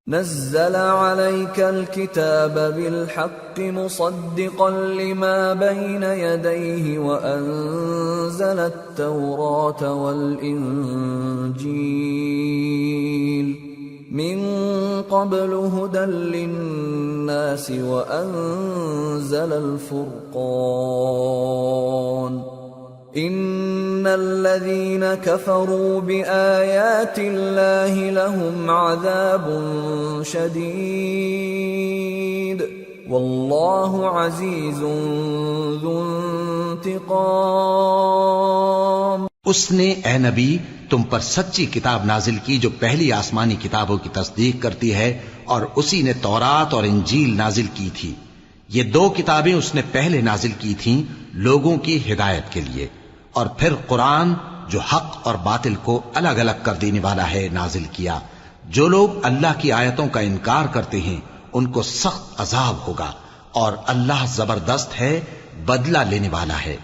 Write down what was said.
نزل عليك الكتاب بالحق مصدقا لما بين يديه وأنزل التوراة والإنجيل من قبل هدى للناس وأنزل الفرقان إن الذين كفروا بآيات الله لهم عذاب شديد والله عزيز ذو انتقام۔ اس نے اے نبی تم پر سچی کتاب نازل کی جو پہلی آسمانی کتابوں کی تصدیق کرتی ہے، اور اسی نے تورات اور انجیل نازل کی تھی۔ یہ دو کتابیں اس نے پہلے نازل کی تھیں لوگوں کی ہدایت کے لیے، اور پھر قرآن جو حق اور باطل کو الگ الگ کر دینے والا ہے نازل کیا۔ جو لوگ اللہ کی آیتوں کا انکار کرتے ہیں ان کو سخت عذاب ہوگا، اور اللہ زبردست ہے، بدلہ لینے والا ہے۔